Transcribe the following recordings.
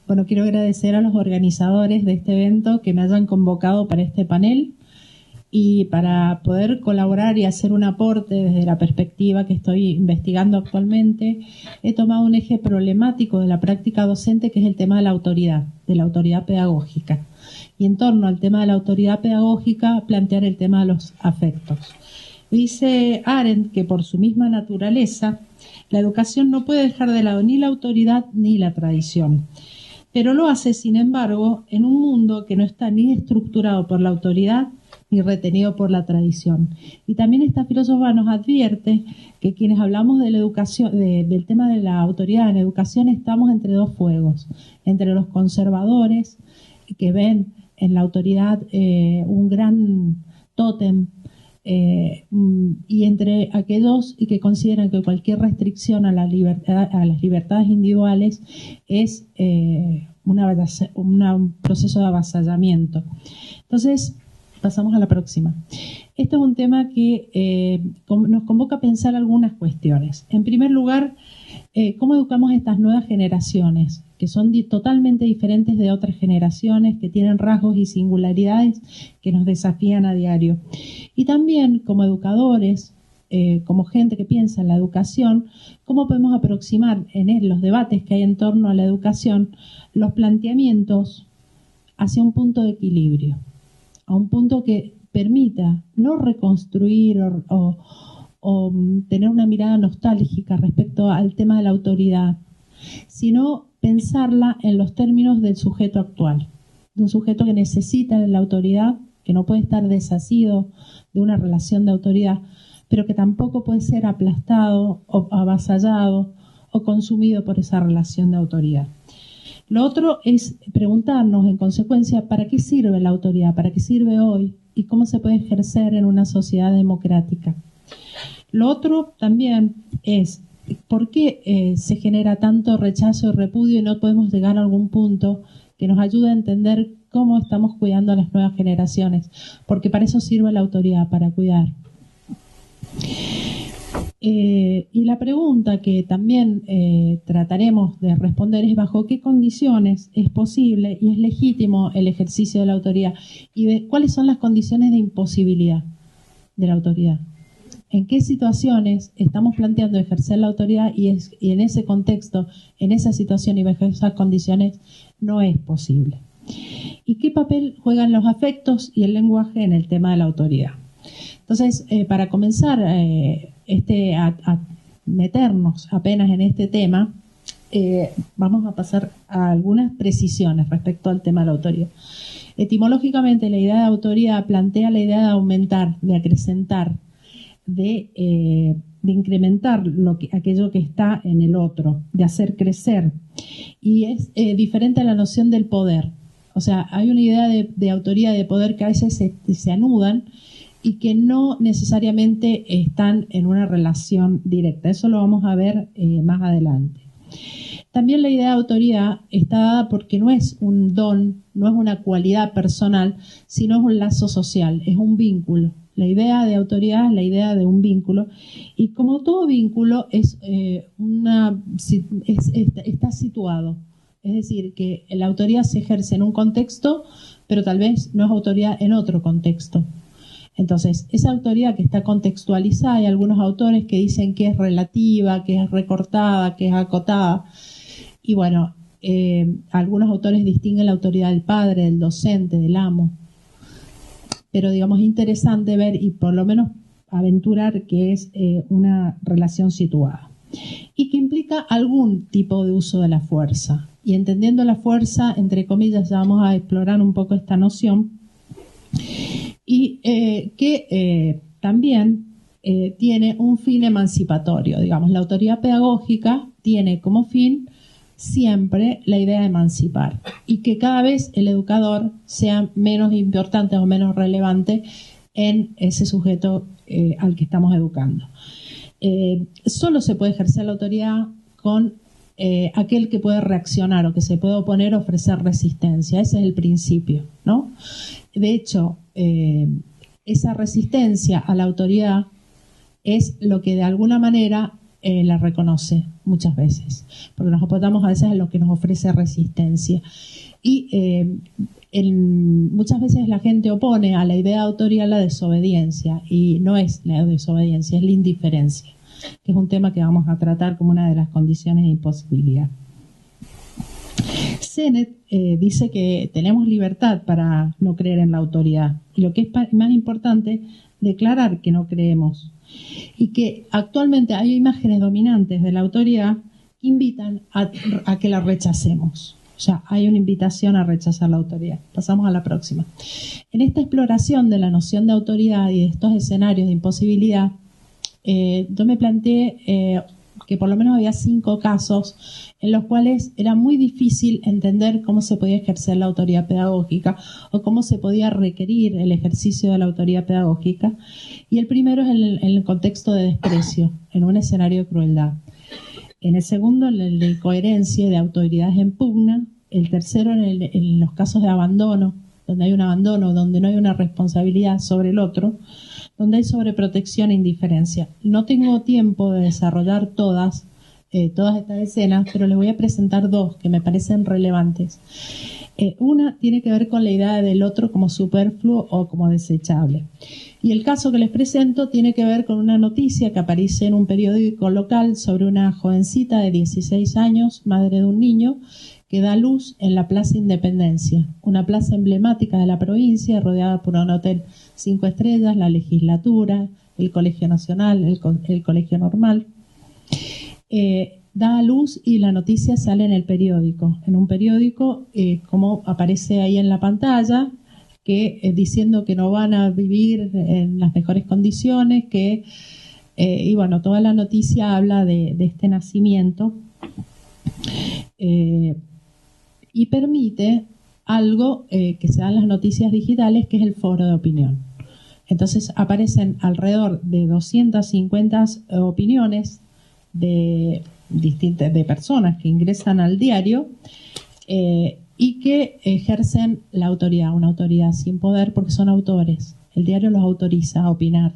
Bueno, quiero agradecer a los organizadores de este evento que me hayan convocado para este panel y para poder colaborar y hacer un aporte desde la perspectiva que estoy investigando actualmente. He tomado un eje problemático de la práctica docente, que es el tema de la autoridad pedagógica. Y en torno al tema de la autoridad pedagógica, plantear el tema de los afectos. Dice Arendt que por su misma naturaleza, la educación no puede dejar de lado ni la autoridad ni la tradición. Pero lo hace, sin embargo, en un mundo que no está ni estructurado por la autoridad ni retenido por la tradición. Y también esta filósofa nos advierte que quienes hablamos de la educación, del tema de la autoridad en educación, estamos entre dos fuegos, entre los conservadores que ven en la autoridad un gran tótem, y entre aquellos que consideran que cualquier restricción a las libertades individuales es un proceso de avasallamiento. Entonces, pasamos a la próxima. Este es un tema que nos convoca a pensar algunas cuestiones. En primer lugar, ¿cómo educamos a estas nuevas generaciones, que son totalmente diferentes de otras generaciones, que tienen rasgos y singularidades que nos desafían a diario? Y también, como educadores, como gente que piensa en la educación, ¿cómo podemos aproximar en los debates que hay en torno a la educación los planteamientos hacia un punto de equilibrio? A un punto que permita no reconstruir o tener una mirada nostálgica respecto al tema de la autoridad, sino pensarla en los términos del sujeto actual, de un sujeto que necesita de la autoridad, que no puede estar desasido de una relación de autoridad, pero que tampoco puede ser aplastado o avasallado o consumido por esa relación de autoridad. Lo otro es preguntarnos, en consecuencia, ¿para qué sirve la autoridad? ¿Para qué sirve hoy? ¿Y cómo se puede ejercer en una sociedad democrática? Lo otro también es, ¿por qué se genera tanto rechazo y repudio y no podemos llegar a algún punto que nos ayude a entender cómo estamos cuidando a las nuevas generaciones? Porque para eso sirve la autoridad, para cuidar. Y la pregunta que también trataremos de responder es bajo qué condiciones es posible y es legítimo el ejercicio de la autoridad y cuáles son las condiciones de imposibilidad de la autoridad. En qué situaciones estamos planteando ejercer la autoridad y en ese contexto, en esa situación y bajo esas condiciones no es posible. ¿Y qué papel juegan los afectos y el lenguaje en el tema de la autoridad? Entonces, para comenzar a meternos apenas en este tema, vamos a pasar a algunas precisiones respecto al tema de la autoridad. Etimológicamente, la idea de autoridad plantea la idea de aumentar, de acrecentar, de incrementar aquello que está en el otro, de hacer crecer. Y es diferente a la noción del poder. O sea, hay una idea de autoridad, de poder que a veces se anudan y que no necesariamente están en una relación directa. Eso lo vamos a ver más adelante. También la idea de autoridad está dada porque no es un don, no es una cualidad personal, sino es un lazo social, es un vínculo. La idea de autoridad es la idea de un vínculo y como todo vínculo está situado. Es decir, que la autoridad se ejerce en un contexto, pero tal vez no es autoridad en otro contexto. Entonces, esa autoridad que está contextualizada, hay algunos autores que dicen que es relativa, que es recortada, que es acotada. Y bueno, algunos autores distinguen la autoridad del padre, del docente, del amo. Pero digamos, es interesante ver y por lo menos aventurar que es una relación situada. Y que implica algún tipo de uso de la fuerza. Y entendiendo la fuerza, entre comillas, ya vamos a explorar un poco esta noción. Y que también tiene un fin emancipatorio. Digamos, la autoridad pedagógica tiene como fin siempre la idea de emancipar y que cada vez el educador sea menos importante o menos relevante en ese sujeto al que estamos educando. Solo se puede ejercer la autoridad con aquel que puede reaccionar o que se puede oponer o ofrecer resistencia. Ese es el principio, ¿no? De hecho, esa resistencia a la autoridad es lo que de alguna manera la reconoce muchas veces, porque nos apoyamos a veces en lo que nos ofrece resistencia. Y muchas veces la gente opone a la idea de autoría la desobediencia, y no es la desobediencia, es la indiferencia, que es un tema que vamos a tratar como una de las condiciones de imposibilidad. Sennett dice que tenemos libertad para no creer en la autoridad, y lo que es más importante, declarar que no creemos, y que actualmente hay imágenes dominantes de la autoridad que invitan a que la rechacemos. O sea, hay una invitación a rechazar la autoridad. Pasamos a la próxima. En esta exploración de la noción de autoridad y de estos escenarios de imposibilidad, yo me planteé que por lo menos había 5 casos en los cuales era muy difícil entender cómo se podía ejercer la autoridad pedagógica o cómo se podía requerir el ejercicio de la autoridad pedagógica. Y el primero es en el contexto de desprecio, en un escenario de crueldad. En el segundo, en el de incoherencia y de autoridades en pugna. El tercero, en los casos de abandono, donde hay un abandono, donde no hay una responsabilidad sobre el otro, donde hay sobreprotección e indiferencia. No tengo tiempo de desarrollar todas estas escenas, pero les voy a presentar 2 que me parecen relevantes. Una tiene que ver con la idea del otro como superfluo o como desechable. Y el caso que les presento tiene que ver con una noticia que aparece en un periódico local sobre una jovencita de 16 años, madre de un niño, que da luz en la Plaza Independencia, una plaza emblemática de la provincia, rodeada por un hotel 5 estrellas, la legislatura, el Colegio Nacional, el Colegio Normal. Da a luz y la noticia sale en el periódico. En un periódico, como aparece ahí en la pantalla, que diciendo que no van a vivir en las mejores condiciones, y bueno, toda la noticia habla de este nacimiento, y permite algo que se da en las noticias digitales, que es el foro de opinión. Entonces aparecen alrededor de 250 opiniones de personas que ingresan al diario y que ejercen la autoridad, una autoridad sin poder porque son autores. El diario los autoriza a opinar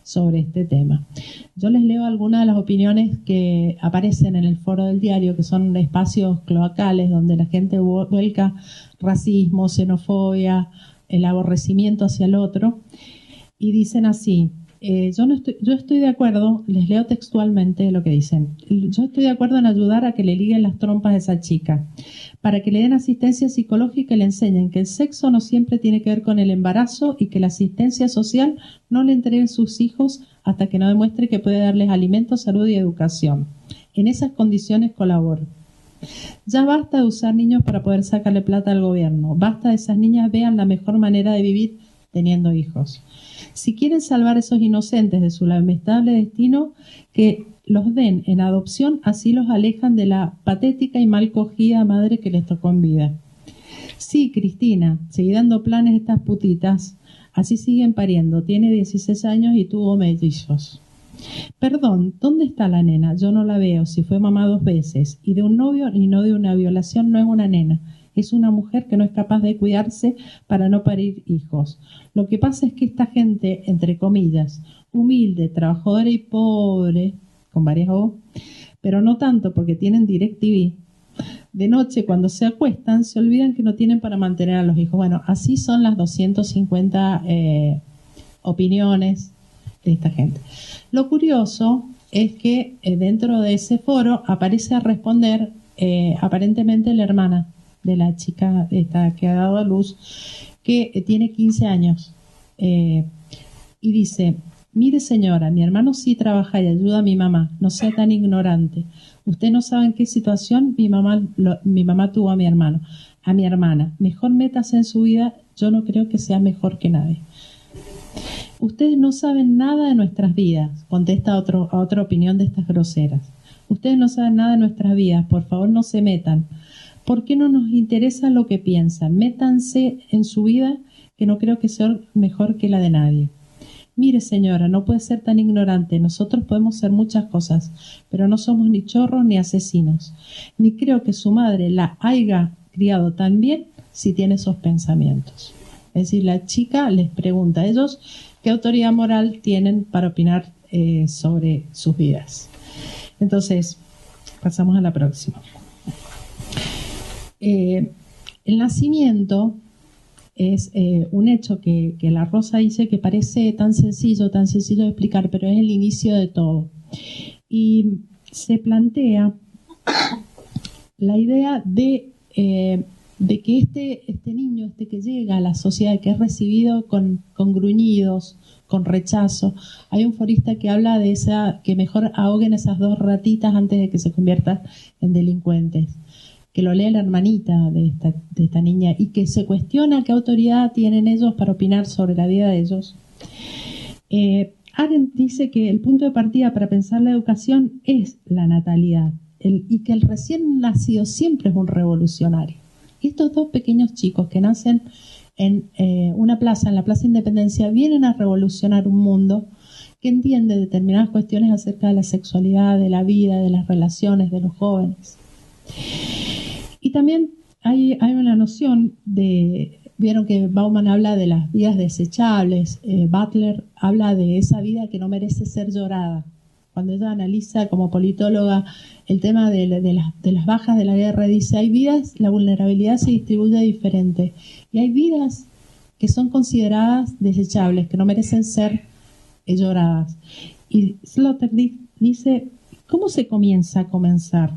sobre este tema. Yo les leo algunas de las opiniones que aparecen en el foro del diario, que son espacios cloacales donde la gente vuelca racismo, xenofobia, el aborrecimiento hacia el otro, y dicen así: yo estoy de acuerdo, les leo textualmente lo que dicen, yo estoy de acuerdo en ayudar a que le liguen las trompas a esa chica, para que le den asistencia psicológica y le enseñen que el sexo no siempre tiene que ver con el embarazo y que la asistencia social no le entregue a sus hijos hasta que no demuestre que puede darles alimento, salud y educación. En esas condiciones colaboro. Ya basta de usar niños para poder sacarle plata al gobierno. Basta de esas niñas vean la mejor manera de vivir teniendo hijos. Si quieren salvar a esos inocentes de su lamentable destino, que los den en adopción, así los alejan de la patética y mal cogida madre que les tocó en vida. Sí, Cristina, seguí dando planes a estas putitas, así siguen pariendo, tiene 16 años y tuvo mellizos. Perdón, ¿dónde está la nena? Yo no la veo, si fue mamá 2 veces, y de un novio y no de una violación no es una nena. Es una mujer que no es capaz de cuidarse para no parir hijos. Lo que pasa es que esta gente, entre comillas, humilde, trabajadora y pobre, con varias O, pero no tanto porque tienen DirecTV, de noche cuando se acuestan se olvidan que no tienen para mantener a los hijos. Bueno, así son las 250 opiniones de esta gente. Lo curioso es que dentro de ese foro aparece a responder aparentemente la hermana de la chica esta que ha dado a luz, que tiene 15 años, y dice: mire señora, mi hermano sí trabaja y ayuda a mi mamá, no sea tan ignorante. Usted no sabe en qué situación mi mamá tuvo a mi hermana. Mejor métase en su vida, yo no creo que sea mejor que nadie. Ustedes no saben nada de nuestras vidas, contesta a otra opinión de estas groseras. Ustedes no saben nada de nuestras vidas, por favor no se metan. ¿Por qué no nos interesa lo que piensan? Métanse en su vida, que no creo que sea mejor que la de nadie. Mire señora, no puede ser tan ignorante, nosotros podemos ser muchas cosas, pero no somos ni chorros ni asesinos. Ni creo que su madre la haya criado tan bien si tiene esos pensamientos. Es decir, la chica les pregunta a ellos qué autoridad moral tienen para opinar sobre sus vidas. Entonces, pasamos a la próxima. El nacimiento es un hecho que la Rosa dice que parece tan sencillo de explicar, pero es el inicio de todo. Y se plantea la idea de que este niño, que llega a la sociedad, que es recibido con gruñidos, con rechazo. Hay un forista que habla de que mejor ahoguen esas 2 ratitas antes de que se conviertan en delincuentes. Que lo lea la hermanita de esta niña y que se cuestiona qué autoridad tienen ellos para opinar sobre la vida de ellos. Arendt dice que el punto de partida para pensar la educación es la natalidad y que el recién nacido siempre es un revolucionario. Y estos 2 pequeños chicos que nacen en una plaza, en la Plaza Independencia, vienen a revolucionar un mundo que entiende determinadas cuestiones acerca de la sexualidad, de la vida, de las relaciones de los jóvenes. Y también hay una noción vieron que Bauman habla de las vidas desechables, Butler habla de esa vida que no merece ser llorada. Cuando ella analiza como politóloga el tema de las bajas de la guerra, dice, hay vidas, la vulnerabilidad se distribuye diferente, y hay vidas que son consideradas desechables, que no merecen ser lloradas. Y Sloterdijk dice, ¿cómo se comienza a comenzar?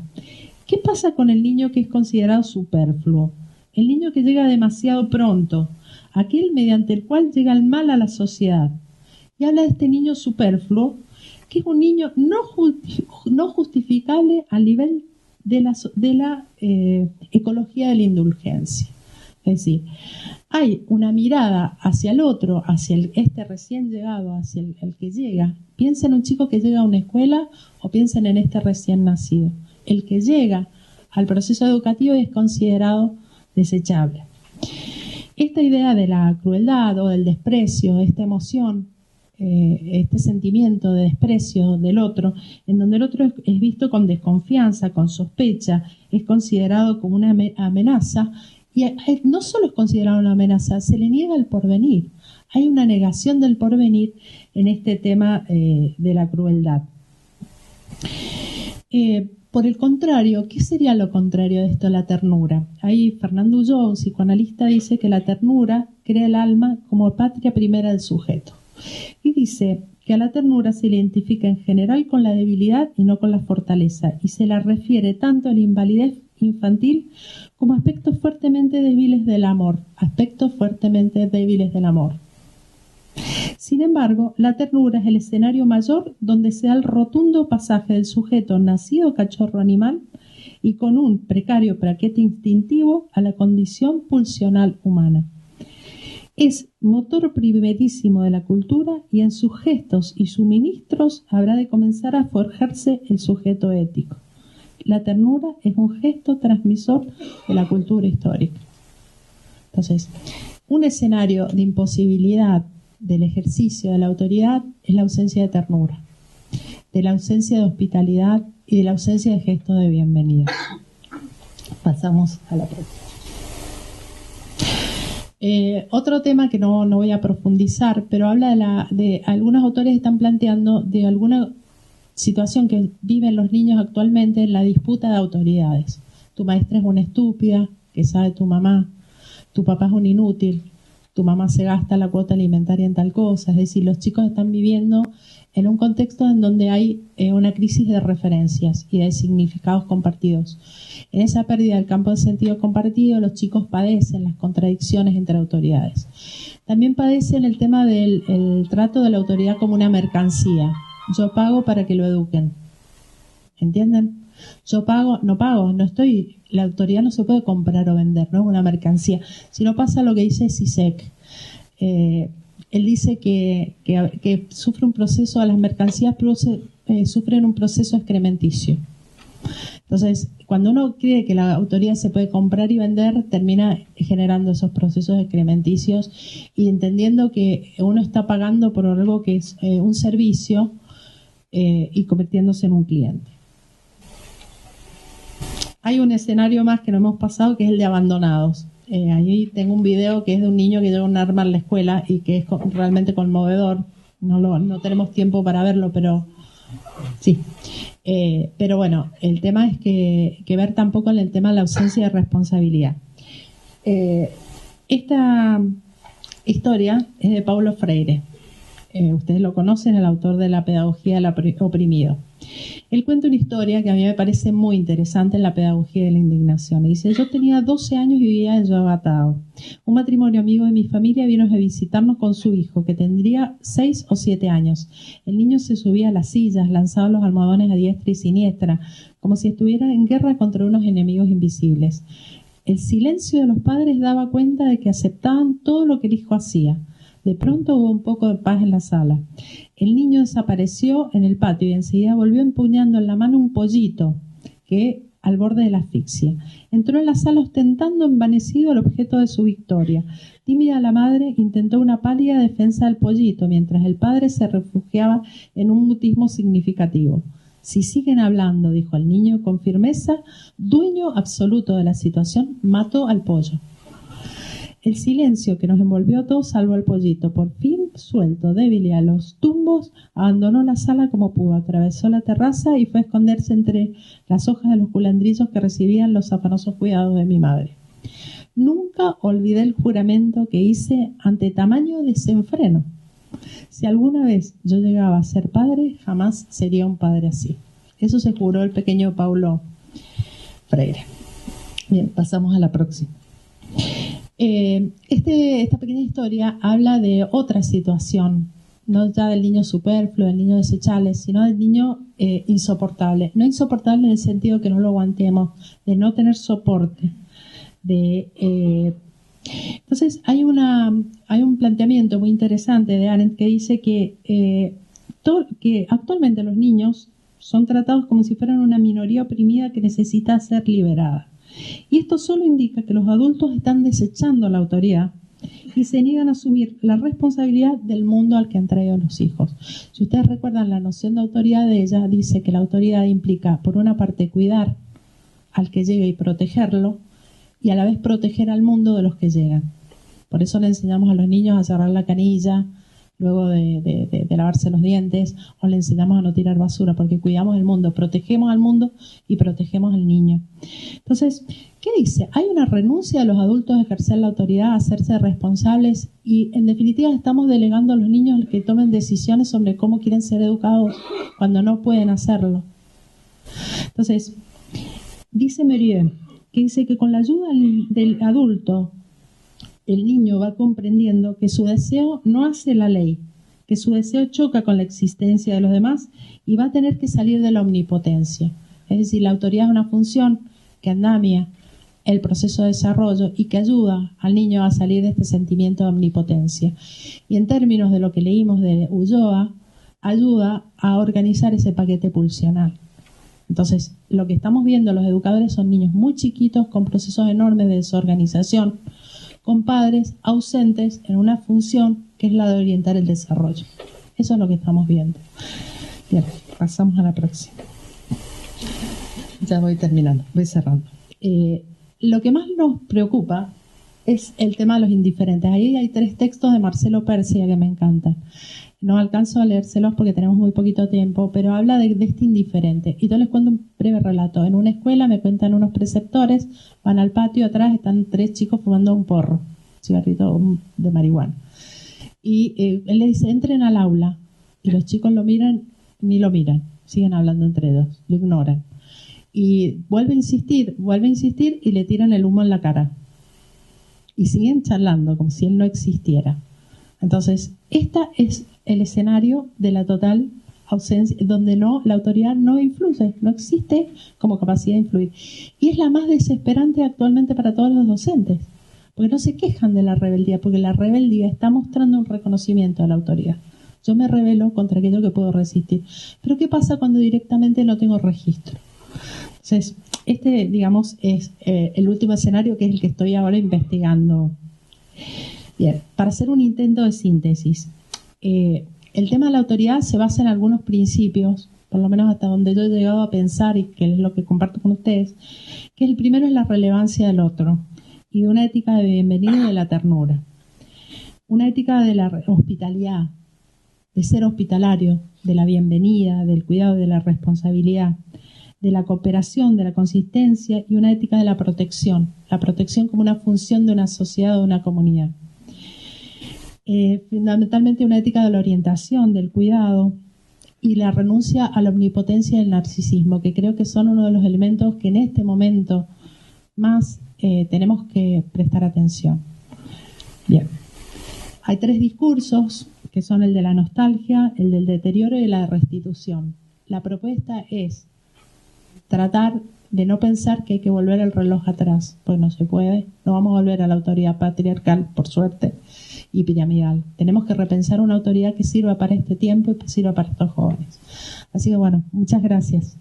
¿Qué pasa con el niño que es considerado superfluo? El niño que llega demasiado pronto, aquel mediante el cual llega el mal a la sociedad. Y habla de este niño superfluo, que es un niño no justificable al nivel de la ecología de la indulgencia. Es decir, hay una mirada hacia el otro, hacia este recién llegado, hacia el que llega. Piensen en un chico que llega a una escuela o piensen en este recién nacido. El que llega al proceso educativo es considerado desechable. Esta idea de la crueldad o del desprecio, esta emoción, este sentimiento de desprecio del otro, en donde el otro es visto con desconfianza, con sospecha, es considerado como una amenaza, y no solo es considerado una amenaza, se le niega el porvenir. Hay una negación del porvenir en este tema de la crueldad. Por el contrario, ¿qué sería lo contrario de esto? La ternura. Ahí Fernando Ulloa, un psicoanalista, dice que la ternura crea el alma como patria primera del sujeto. Y dice que a la ternura se le identifica en general con la debilidad y no con la fortaleza, y se la refiere tanto a la invalidez infantil como a aspectos fuertemente débiles del amor. Sin embargo, la ternura es el escenario mayor donde se da el rotundo pasaje del sujeto nacido cachorro animal y con un precario paquete instintivo a la condición pulsional humana. Es motor primerísimo de la cultura y en sus gestos y suministros habrá de comenzar a forjarse el sujeto ético. La ternura es un gesto transmisor de la cultura histórica. Entonces, un escenario de imposibilidad del ejercicio de la autoridad es la ausencia de ternura, de la ausencia de hospitalidad y de la ausencia de gesto de bienvenida. Pasamos a la próxima. Otro tema que no voy a profundizar, pero habla de algunos autores están planteando de alguna situación que viven los niños actualmente en la disputa de autoridades. Tu maestra es una estúpida, que sabe tu mamá, tu papá es un inútil, tu mamá se gasta la cuota alimentaria en tal cosa. Es decir, los chicos están viviendo en un contexto en donde hay una crisis de referencias y de significados compartidos. En esa pérdida del campo de sentido compartido, los chicos padecen las contradicciones entre autoridades. También padecen el tema del trato de la autoridad como una mercancía. Yo pago para que lo eduquen. ¿Entienden? Yo pago, la autoridad no se puede comprar o vender, no es una mercancía. Si no pasa lo que dice Zizek. Él dice que sufre un proceso, las mercancías sufren un proceso excrementicio. Entonces, cuando uno cree que la autoridad se puede comprar y vender, termina generando esos procesos excrementicios y entendiendo que uno está pagando por algo que es un servicio y convirtiéndose en un cliente. Hay un escenario más que no hemos pasado, que es el de abandonados. Ahí tengo un video que es de un niño que lleva un arma a la escuela y que es realmente conmovedor. No tenemos tiempo para verlo, pero Sí. Pero bueno, el tema es que ver tampoco en el tema de la ausencia de responsabilidad. Esta historia es de Paulo Freire. Ustedes lo conocen, el autor de La pedagogía del oprimido. Él cuenta una historia que a mí me parece muy interesante en la pedagogía de la indignación. Y dice: yo tenía 12 años y vivía en Yabatao. Un matrimonio amigo de mi familia vino a visitarnos con su hijo, que tendría 6 o 7 años. El niño se subía a las sillas, lanzaba los almohadones a diestra y siniestra, como si estuviera en guerra contra unos enemigos invisibles. El silencio de los padres daba cuenta de que aceptaban todo lo que el hijo hacía. De pronto hubo un poco de paz en la sala. El niño desapareció en el patio y enseguida volvió empuñando en la mano un pollito que al borde de la asfixia. Entró en la sala ostentando envanecido el objeto de su victoria. Tímida la madre intentó una pálida defensa del pollito, mientras el padre se refugiaba en un mutismo significativo. Si siguen hablando, dijo el niño con firmeza, dueño absoluto de la situación, mató al pollo. El silencio que nos envolvió a todos salvó al pollito. Por fin, suelto, débil y a los tumbos, abandonó la sala como pudo, atravesó la terraza y fue a esconderse entre las hojas de los culandrillos que recibían los afanosos cuidados de mi madre. Nunca olvidé el juramento que hice ante tamaño desenfreno. Si alguna vez yo llegaba a ser padre, jamás sería un padre así. Eso se juró el pequeño Paulo Freire. Bien, pasamos a la próxima. Esta pequeña historia habla de otra situación, no ya del niño superfluo, del niño desechable, sino del niño insoportable. No insoportable en el sentido que no lo aguantemos, de no tener soporte. Entonces hay un planteamiento muy interesante de Arendt que dice que actualmente los niños son tratados como si fueran una minoría oprimida que necesita ser liberada. Y esto solo indica que los adultos están desechando la autoridad y se niegan a asumir la responsabilidad del mundo al que han traído los hijos. Si ustedes recuerdan, la noción de autoridad de ella dice que la autoridad implica, por una parte, cuidar al que llega y protegerlo, y a la vez proteger al mundo de los que llegan. Por eso le enseñamos a los niños a cerrar la canilla luego de lavarse los dientes, o le enseñamos a no tirar basura, porque cuidamos el mundo, protegemos al mundo y protegemos al niño. Entonces, ¿qué dice? Hay una renuncia de los adultos a ejercer la autoridad, a hacerse responsables, y en definitiva estamos delegando a los niños el que tomen decisiones sobre cómo quieren ser educados cuando no pueden hacerlo. Entonces, dice Merieux, que dice que con la ayuda del adulto, el niño va comprendiendo que su deseo no hace la ley, que su deseo choca con la existencia de los demás y va a tener que salir de la omnipotencia. Es decir, la autoridad es una función que andamia el proceso de desarrollo y que ayuda al niño a salir de este sentimiento de omnipotencia. Y en términos de lo que leímos de Ulloa, ayuda a organizar ese paquete pulsional. Entonces, lo que estamos viendo los educadores son niños muy chiquitos con procesos enormes de desorganización, con padres ausentes en una función que es la de orientar el desarrollo. Eso es lo que estamos viendo. Bien, pasamos a la próxima. Ya voy terminando, voy cerrando. Lo que más nos preocupa es el tema de los indiferentes. Ahí hay 3 textos de Marcelo Pérsia que me encantan. No alcanzo a leérselos porque tenemos muy poquito tiempo, pero habla de este indiferente. Y yo les cuento un breve relato. En una escuela me cuentan unos preceptores, van al patio, atrás están 3 chicos fumando un porro, cigarrito de marihuana. Y él le dice, entren al aula. Y los chicos lo miran, ni lo miran, siguen hablando entre ellos, lo ignoran. Y vuelve a insistir y le tiran el humo en la cara. Y siguen charlando como si él no existiera. Entonces, esta es el escenario de la total ausencia, donde la autoridad no influye, no existe como capacidad de influir. Y es la más desesperante actualmente para todos los docentes, porque no se quejan de la rebeldía, porque la rebeldía está mostrando un reconocimiento a la autoridad. Yo me rebelo contra aquello que puedo resistir. Pero ¿qué pasa cuando directamente no tengo registro? Entonces, digamos, es el último escenario, que es el que estoy ahora investigando. Bien, para hacer un intento de síntesis, el tema de la autoridad se basa en algunos principios, por lo menos hasta donde yo he llegado a pensar, y que es lo que comparto con ustedes, que el primero es la relevancia del otro, y de una ética de bienvenida y de la ternura. Una ética de la hospitalidad, de ser hospitalario, de la bienvenida, del cuidado, de la responsabilidad, de la cooperación, de la consistencia y una ética de la protección como una función de una sociedad o de una comunidad. Fundamentalmente una ética de la orientación, del cuidado y la renuncia a la omnipotencia y el narcisismo, que creo que son uno de los elementos que en este momento más tenemos que prestar atención. Bien, hay 3 discursos que son el de la nostalgia, el del deterioro y la restitución. La propuesta es tratar de no pensar que hay que volver el reloj atrás, pues no se puede, no vamos a volver a la autoridad patriarcal, por suerte, y piramidal. Tenemos que repensar una autoridad que sirva para este tiempo y que sirva para estos jóvenes. Así que bueno, muchas gracias.